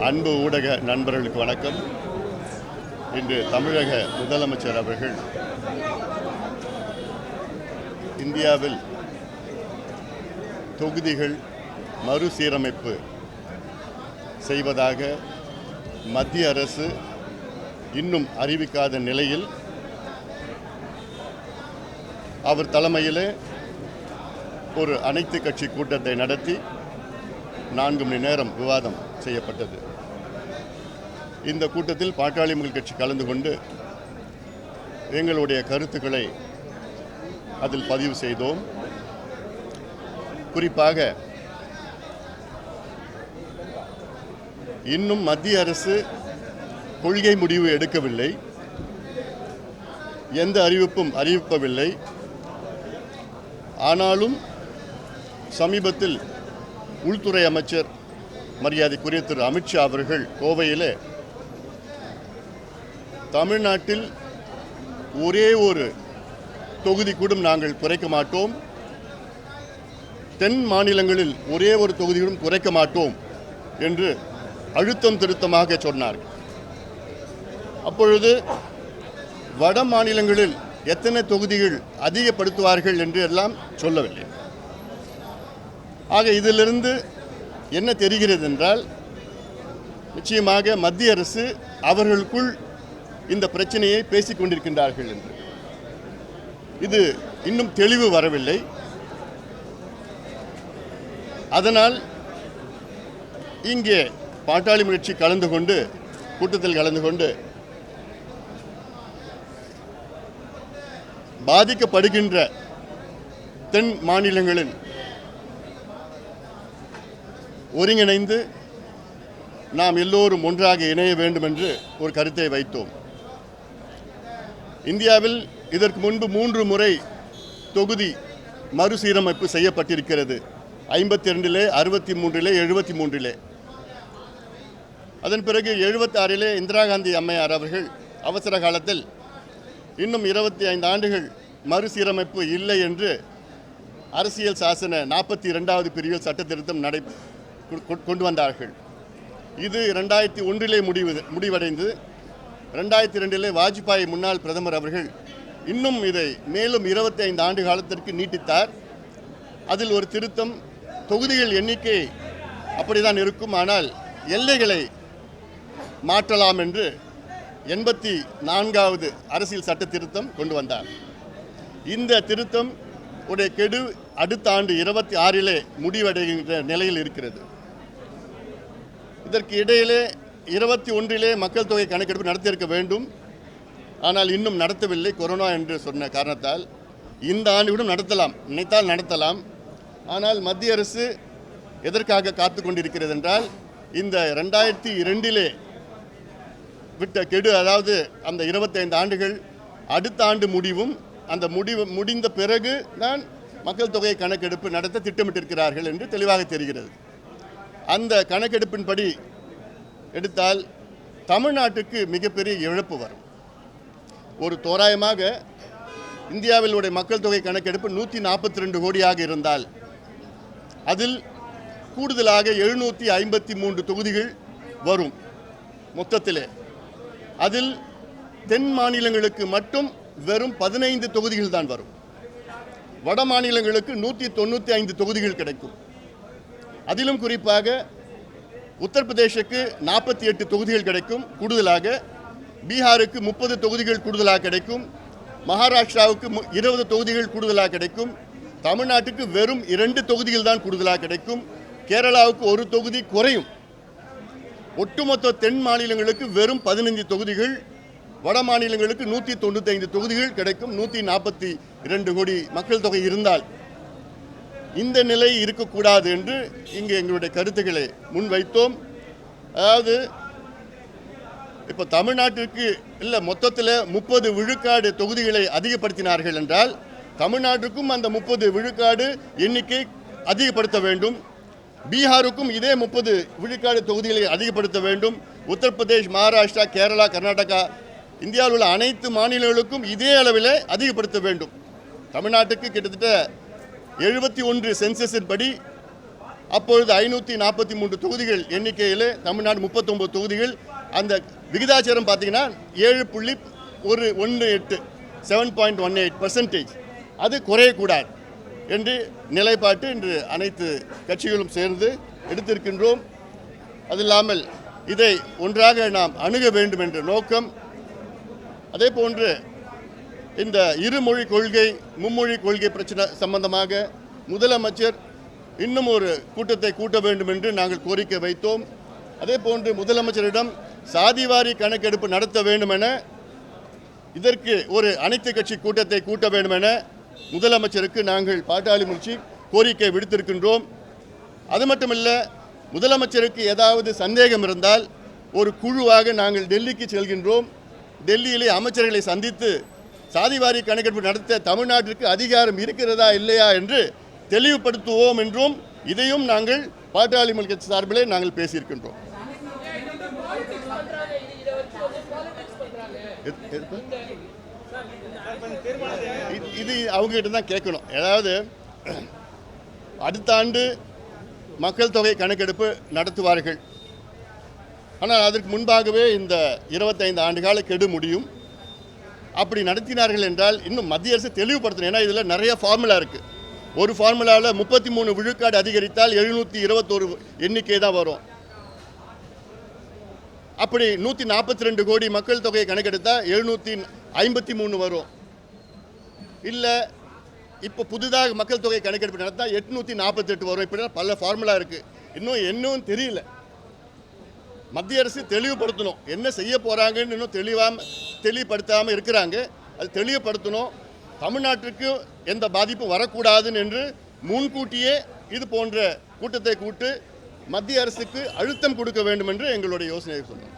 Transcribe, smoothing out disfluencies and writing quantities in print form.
அன்பு ஊடக நண்பர்களுக்கு வணக்கம். இன்று தமிழக முதலமைச்சர் அவர்கள் இந்தியாவில் தொகுதிகள் மறுசீரமைப்பு செய்வதாக மத்திய அரசு இன்னும் அறிவிக்காத நிலையில் அவர் தலைமையிலே ஒரு அனைத்து கட்சி கூட்டத்தை நடத்தி 4 மணி நேரம் விவாதம் செய்யப்பட்டது. இந்த கூட்டத்தில் பாட்டாளி மக்கள் கட்சி கலந்து கொண்டு எங்களுடைய கருத்துக்களை அதில் பதிவு செய்தோம். குறிப்பாக இன்னும் மத்திய அரசு கொள்கை முடிவு எடுக்கவில்லை, எந்த அறிவிப்பும் அறிவிப்பவில்லை. ஆனாலும் சமீபத்தில் உள்துறை அமைச்சர் மரியாதைக்குரிய திரு அமித்ஷா அவர்கள் கோவையில் தமிழ்நாட்டில் ஒரே ஒரு தொகுதி கூட நாங்கள் குறைக்க மாட்டோம், தென் மாநிலங்களில் ஒரே ஒரு தொகுதியும் குறைக்க மாட்டோம் என்று அழுத்தம் திருத்தமாக சொன்னார்கள். அப்பொழுது வட மாநிலங்களில் எத்தனை தொகுதிகள் அதிகப்படுத்துவார்கள் என்று எல்லாம் சொல்லவில்லை. ஆக இதிலிருந்து என்ன தெரிகிறது என்றால், நிச்சயமாக மத்திய அரசு அவர்களுக்குள் இந்த பிரச்சனையை பேசிக் கொண்டிருக்கின்றார்கள் என்று. இது இன்னும் தெளிவு வரவில்லை. அதனால் இங்கே பாட்டாளி கட்சி கூட்டத்தில் கலந்து கொண்டு பாதிக்கப்படுகின்ற தென் மாநிலங்களில் ஒருங்கிணைந்து நாம் எல்லோரும் ஒன்றாக இணைய வேண்டும் என்று ஒரு கருத்தை வைத்தோம். இந்தியாவில் இதற்கு முன்பு 3 முறை தொகுதி மறுசீரமைப்பு செய்யப்பட்டிருக்கிறது. 52, 63, 73. அதன் பிறகு 76 இந்திரா காந்தி அம்மையார் அவர்கள் அவசர காலத்தில் இன்னும் 25 ஆண்டுகள் மறுசீரமைப்பு இல்லை என்று அரசியல் சாசன 42வது பிரிவில் சட்ட திருத்தம் கொண்டு வந்தார்கள். இது 2001 முடிவடைந்து 2002 வாஜ்பாய் முன்னாள் பிரதமர் அவர்கள் இன்னும் இதை மேலும் 25 ஆண்டு காலத்திற்கு நீட்டித்தார். அதில் ஒரு திருத்தம், தொகுதிகள் எண்ணிக்கை அப்படிதான் இருக்கும், ஆனால் எல்லைகளை மாற்றலாம் என்று 84வது அரசியல் சட்ட திருத்தம் கொண்டு வந்தார். இந்த திருத்தம் உடைய கெடு அடுத்த ஆண்டு 26 முடிவடைகின்ற நிலையில் இருக்கிறது. இதற்கு இடையிலே 21 மக்கள் தொகை கணக்கெடுப்பு நடத்தியிருக்க வேண்டும், ஆனால் இன்னும் நடத்தவில்லை. கொரோனா என்று சொன்ன காரணத்தால் இந்த ஆண்டு கூட நடத்தலாம், நினைத்தால் நடத்தலாம். ஆனால் மத்திய அரசு எதற்காக காத்து கொண்டிருக்கிறது என்றால், இந்த 2002 விட்ட கெடு, அதாவது அந்த 25 ஆண்டுகள் அடுத்த ஆண்டு முடிவும், அந்த முடிந்த பிறகு தான் மக்கள் தொகை கணக்கெடுப்பு நடத்த திட்டமிட்டிருக்கிறார்கள் என்று தெளிவாக தெரிகிறது. அந்த கணக்கெடுப்பின்படி எடுத்தால் தமிழ்நாட்டுக்கு மிகப்பெரிய இழப்பு வரும். ஒரு தோராயமாக இந்தியாவில் உடைய மக்கள் தொகை கணக்கெடுப்பு 142 கோடியாக இருந்தால் அதில் கூடுதலாக 753 தொகுதிகள் வரும் மொத்தத்திலே. அதில் தென் மாநிலங்களுக்கு மட்டும் வெறும் 15 தொகுதிகள் தான் வரும். வட மாநிலங்களுக்கு 195 தொகுதிகள் கிடைக்கும். அதிலும் குறிப்பாக உத்தரப்பிரதேசுக்கு 48 தொகுதிகள் கிடைக்கும் கூடுதலாக, பீகாருக்கு 30 தொகுதிகள் கூடுதலாக கிடைக்கும், மகாராஷ்டிராவுக்கு 20 தொகுதிகள் கூடுதலாக கிடைக்கும், தமிழ்நாட்டுக்கு வெறும் 2 தொகுதிகள் தான் கூடுதலாக கிடைக்கும், கேரளாவுக்கு 1 தொகுதி குறையும். ஒட்டுமொத்த தென் மாநிலங்களுக்கு வெறும் 15 தொகுதிகள், வட மாநிலங்களுக்கு 195 தொகுதிகள் கிடைக்கும். 142 கோடி மக்கள் தொகை இருந்தால் இந்த நிலை இருக்கக்கூடாது என்று இங்கு எங்களுடைய கருத்துக்களை முன்வைத்தோம். அதாவது இப்போ தமிழ்நாட்டிற்கு இல்லை, மொத்தத்தில் 30 விழுக்காடு தொகுதிகளை அதிகப்படுத்தினார்கள் என்றால் தமிழ்நாட்டுக்கும் அந்த 30 விழுக்காடு எண்ணிக்கை அதிகப்படுத்த வேண்டும். பீகாருக்கும் இதே 30 விழுக்காடு தொகுதிகளை அதிகப்படுத்த வேண்டும். உத்தரப்பிரதேஷ், மகாராஷ்டிரா, கேரளா, கர்நாடகா, இந்தியாவில் உள்ள அனைத்து மாநிலங்களுக்கும் இதே அளவில் அதிகப்படுத்த வேண்டும். தமிழ்நாட்டுக்கு கிட்டத்தட்ட 71 சென்சஸின் படி அப்பொழுது 543 தொகுதிகள் எண்ணிக்கையில் தமிழ்நாடு 39 தொகுதிகள். அந்த விகிதாச்சாரம் பார்த்தீங்கன்னா 7.18 7.18%. அது குறையக்கூடாது என்று நிலைப்பாட்டு இன்று அனைத்து கட்சிகளும் சேர்ந்து எடுத்திருக்கின்றோம். அது இல்லாமல் இதை ஒன்றாக நாம் அணுக வேண்டும் என்ற நோக்கம். அதே போன்று இந்த இருமொழி கொள்கை மும்மொழி கொள்கை பிரச்சனை சம்பந்தமாக முதலமைச்சர் இன்னும் ஒரு கூட்டத்தை கூட்ட வேண்டும் என்று நாங்கள் கோரிக்கை வைத்தோம். அதே போன்று முதலமைச்சரிடம் சாதிவாரி கணக்கெடுப்பு நடத்த வேண்டும் என, இதற்கு ஒரு அனைத்து கட்சி கூட்டத்தை கூட்ட வேண்டும் என முதலமைச்சருக்கு நாங்கள் பாட்டாளி முயற்சி கோரிக்கை விடுத்திருக்கின்றோம். அது மட்டுமல்ல, முதலமைச்சருக்கு ஏதாவது சந்தேகம் இருந்தால் ஒரு குழுவாக நாங்கள் டெல்லிக்கு செல்கின்றோம். டெல்லியிலே அமைச்சர்களை சந்தித்து சாதிவாரி கணக்கெடுப்பு நடத்த தமிழ்நாட்டிற்கு அதிகாரம் இருக்கிறதா இல்லையா என்று தெளிவுபடுத்துவோம் என்றும் இதையும் நாங்கள் பாட்டாளி மக்கள் கட்சி சார்பிலே நாங்கள் பேசியிருக்கின்றோம். இது அவங்ககிட்ட தான் கேட்கணும். அதாவது அடுத்த ஆண்டு மக்கள் தொகை கணக்கெடுப்பு நடத்துவார்கள். ஆனால் அதற்கு முன்பாகவே இந்த 25 ஆண்டுகால கெடு முடியும். அப்படி நடத்தினார்கள் என்றால் இன்னும் மத்திய அரசு தெளிவுபடுத்தணும். ஏன்னா இதில் நிறைய ஃபார்முலா இருக்குது. ஒரு ஃபார்முலாவில் 33 விழுக்காடு அதிகரித்தால் 721 எண்ணிக்கை தான் வரும். அப்படி 142 கோடி மக்கள் தொகையை கணக்கெடுத்தால் 753 வரும். இல்லை இப்போ புதிதாக மக்கள் தொகை கணக்கெடுப்பு நடத்தால் 848 வரும். இப்படி பல ஃபார்முலா இருக்குது. இன்னும் தெரியல. மத்திய அரசு தெளிவுபடுத்தணும். என்ன செய்ய போகிறாங்கன்னு இன்னும் தெளிவுபடுத்தாமல் இருக்கிறாங்க. அது தெளிவுபடுத்தணும். தமிழ்நாட்டிற்கு எந்த பாதிப்பும் வரக்கூடாதுன்னு என்று முன்கூட்டியே இது போன்ற கூட்டத்தை கூட்டு மத்திய அரசுக்கு அழுத்தம் கொடுக்க வேண்டும் என்று எங்களுடைய யோசனையை சொன்னோம்.